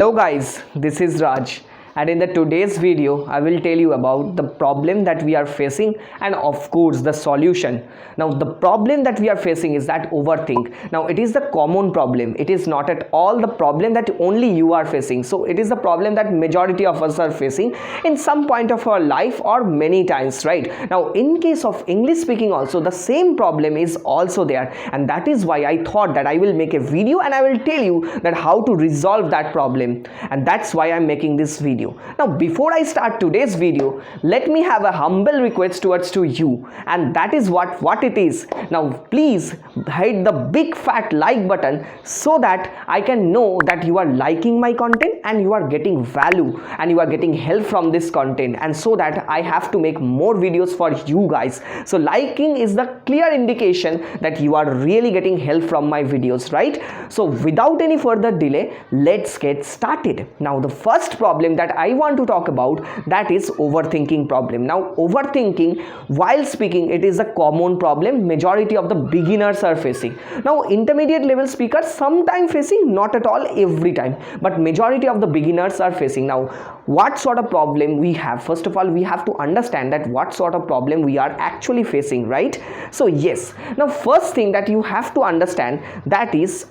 Hello guys, this is Raj, and in the today's video I will tell you about the problem that we are facing and of course the solution. Now the problem that we are facing is that overthink. Now it is the common problem. It is not at all the problem that only you are facing. So it is the problem that majority of us are facing in some point of our life or many times, right? Now in case of English speaking also the same problem is also there, and that is why I thought that I will make a video and I will tell you that how to resolve that problem, and that's why I'm making this video. Now before I start today's video, let me have a humble request towards to you, and that is what it is. Now please hit the big fat like button so that I can know that you are liking my content and you are getting value and you are getting help from this content, and so that I have to make more videos for you guys. So liking is the clear indication that you are really getting help from my videos, right? So without any further delay, let's get started. Now the first problem that I want to talk about, that is overthinking problem. Now overthinking while speaking, it is a common problem majority of the beginners are facing. Now intermediate level speakers sometimes facing, not at all every time, but majority of the beginners are facing. Now what sort of problem we have? First of all, we have to understand that what sort of problem we are actually facing, right? So yes, now first thing that you have to understand, that is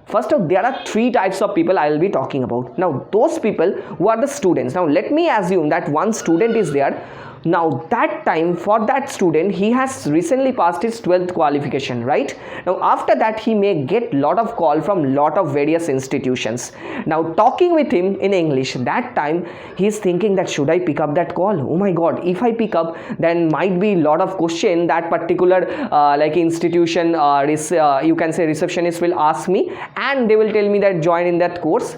first of, there are three types of people I will be talking about. Now those people who are the students. Now let me assume that one student is there. Now that time, for that student, he has recently passed his 12th qualification, right? Now after that, he may get lot of call from lot of various institutions. Now talking with him in English, that time he is thinking that should I pick up that call? Oh my god, if I pick up, then might be lot of question that particular like institution you can say receptionist will ask me, and they will tell me that join in that course,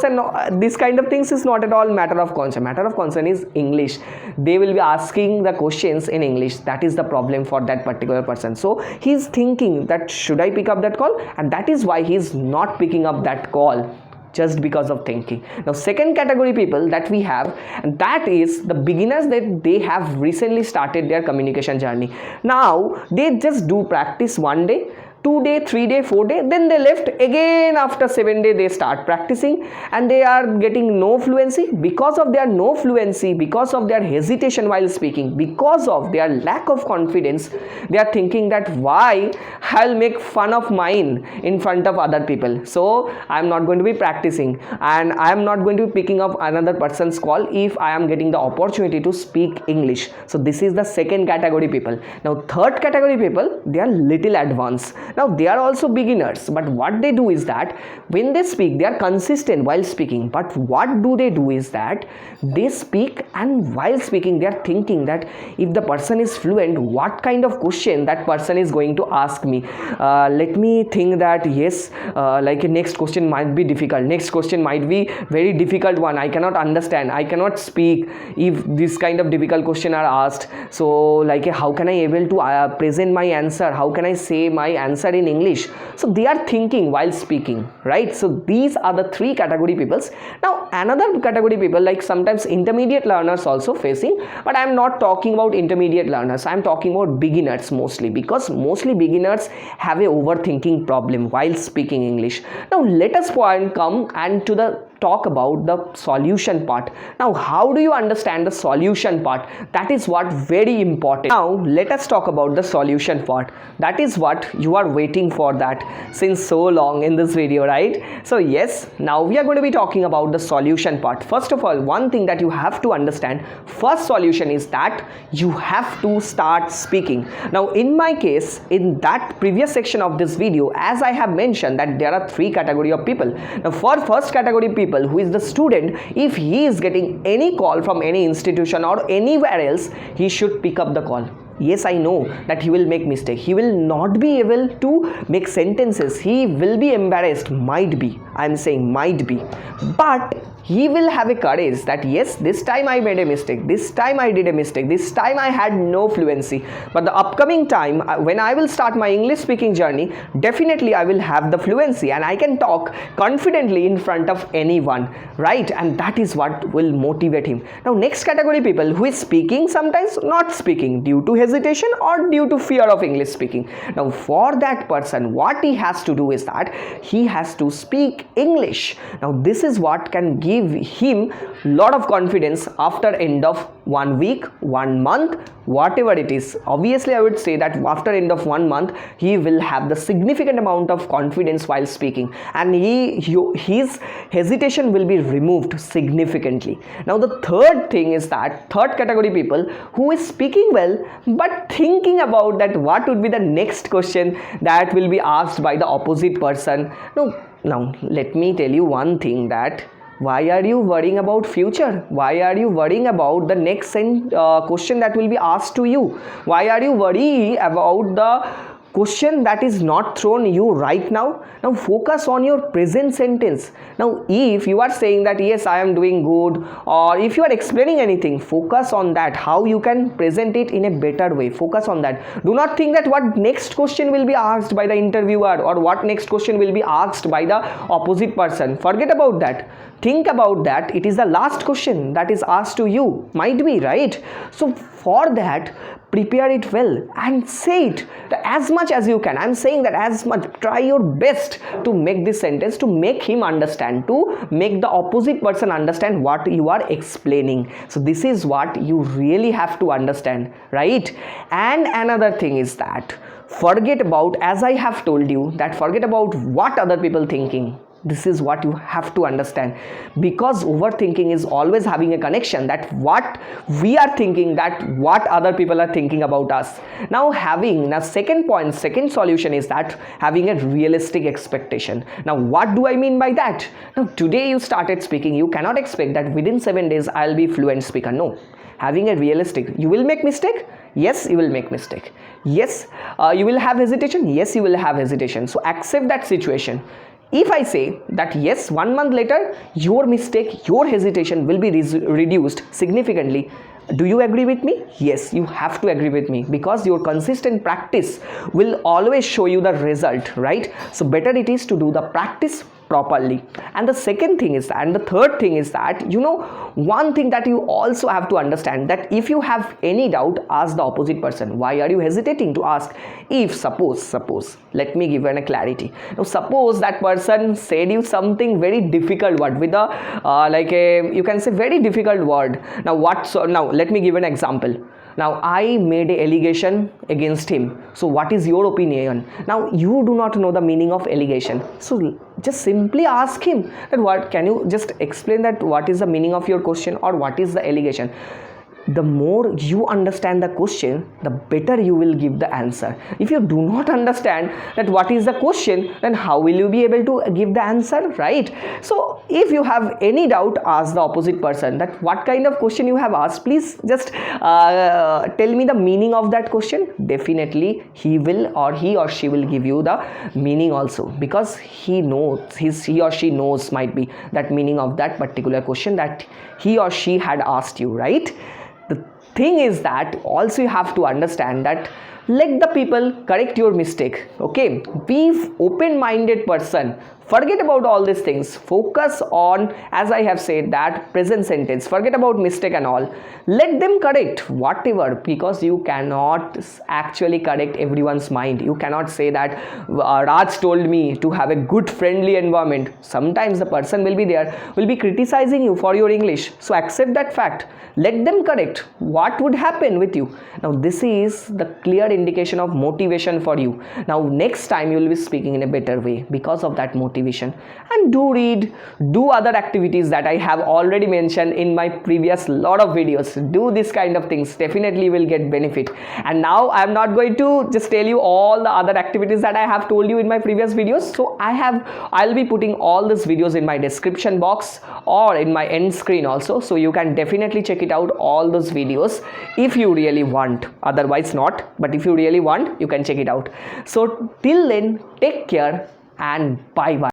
and this kind of things is not at all matter of concern. Matter of concern is English. They will be asking the questions in English. That is the problem for that particular person. So he is thinking that should I pick up that call, and that is why he is not picking up that call, just because of thinking. Now second category people that we have, and that is the beginners, that they have recently started their communication journey. Now they just do practice 1 day, 2 day, 3 day, 4 day, then they left again. After 7 day they start practicing, and they are getting no fluency. Because of their no fluency, because of their hesitation while speaking, because of their lack of confidence, they are thinking that why I'll make fun of mine in front of other people, so I'm not going to be practicing, and I'm not going to be picking up another person's call if I am getting the opportunity to speak English. So this is the second category people. Now third category people, they are little advanced. Now they are also beginners, but what they do is that when they speak, they are consistent while speaking. But what do they do is that they speak, and while speaking they are thinking that if the person is fluent, what kind of question that person is going to ask me. Let me think that yes, like next question might be difficult, next question might be very difficult one, I cannot understand, I cannot speak if this kind of difficult question are asked. So like how can I able to present my answer, how can I say my answer in English? So they are thinking while speaking, right? So these are the three category peoples. Now another category people, like sometimes intermediate learners also facing, but I am not talking about intermediate learners, I am talking about beginners mostly, because mostly beginners have a overthinking problem while speaking English. Now let us come and to the talk about the solution part. Now how do you understand the solution part? That is what very important. Now let us talk about the solution part. That is what you are waiting for that since so long in this video, right? So yes, now we are going to be talking about the solution part. First of all, one thing that you have to understand, first solution is that you have to start speaking. Now in my case, in that previous section of this video, as I have mentioned that there are three category of people. Now for first category people, who is the student, if he is getting any call from any institution or anywhere else, he should pick up the call. Yes, I know that he will make mistake, he will not be able to make sentences, he will be embarrassed, might be, I am saying might be, but he will have a courage that yes, this time I made a mistake, this time I did a mistake, this time I had no fluency, but the upcoming time when I will start my English speaking journey, definitely I will have the fluency and I can talk confidently in front of anyone, right? And that is what will motivate him. Now next category people, who is speaking, sometimes not speaking due to hesitation or due to fear of English speaking. Now for that person, what he has to do is that he has to speak English. Now this is what can give him lot of confidence after end of 1 week, 1 month, whatever it is. Obviously I would say that after end of 1 month he will have the significant amount of confidence while speaking, and his hesitation will be removed significantly. Now the third thing is that third category people who is speaking well but thinking about that what would be the next question that will be asked by the opposite person. Now let me tell you one thing, that why are you worrying about future? Why are you worrying about the next question that will be asked to you? Why are you worrying about the question that is not thrown you right now? Now focus on your present sentence. Now if you are saying that yes, I am doing good, or if you are explaining anything, focus on that, how you can present it in a better way. Focus on that. Do not think that what next question will be asked by the interviewer or what next question will be asked by the opposite person. Forget about that. Think about that it is the last question that is asked to you, might be, right? So for that, prepare it well and say it as much as you can. I'm saying that as much, try your best to make this sentence, to make him understand, to make the opposite person understand what you are explaining. So this is what you really have to understand, right? And another thing is that forget about, as I have told you, that forget about what other people thinking. This is what you have to understand, because overthinking is always having a connection that what we are thinking, that what other people are thinking about us. Now second solution is that having a realistic expectation. Now what do I mean by that? Now today you started speaking, you cannot expect that within 7 days I'll be fluent speaker. No, having a realistic, you will make mistake. Yes, you will make mistake. Yes, you will have hesitation. Yes, you will have hesitation. So accept that situation. If I say that yes, 1 month later your mistake, your hesitation will be reduced significantly, do you agree with me? Yes, you have to agree with me, because your consistent practice will always show you the result, right? So better it is to do the practice properly. And the second thing is that, and the third thing is that, one thing that you also have to understand, that if you have any doubt, ask the opposite person. Why are you hesitating to ask? If suppose, let me give you a clarity. Now suppose that person said you something very difficult word with a you can say very difficult word. Now now let me give an example. Now I made an allegation against him. So what is your opinion? Now you do not know the meaning of allegation. So just simply ask him that what, can you just explain that what is the meaning of your question, or what is the allegation? The more you understand the question, the better you will give the answer. If you do not understand that what is the question, then how will you be able to give the answer, right? So if you have any doubt, ask the opposite person that what kind of question you have asked. Please just tell me the meaning of that question. Definitely he or she will give you the meaning also, because he or she knows might be that meaning of that particular question that he or she had asked you, right? The thing is that also you have to understand that let the people correct your mistake. Okay, be open-minded person. Forget about all these things. Focus on, as I have said, that present sentence. Forget about mistake and all. Let them correct whatever, because you cannot actually correct everyone's mind. You cannot say that Raj told me to have a good friendly environment. Sometimes the person will be there, will be criticizing you for your English. So accept that fact. Let them correct. What would happen with you? Now this is the clear indication of motivation for you. Now next time you will be speaking in a better way because of that motivation. And do read, do other activities that I have already mentioned in my previous lot of videos. Do this kind of things. Definitely will get benefit. And now I am not going to just tell you all the other activities that I have told you in my previous videos. So I'll be putting all these videos in my description box or in my end screen also. So you can definitely check it out, all those videos, if you really want. Otherwise not, but if you really want, you can check it out. So till then, take care and bye bye.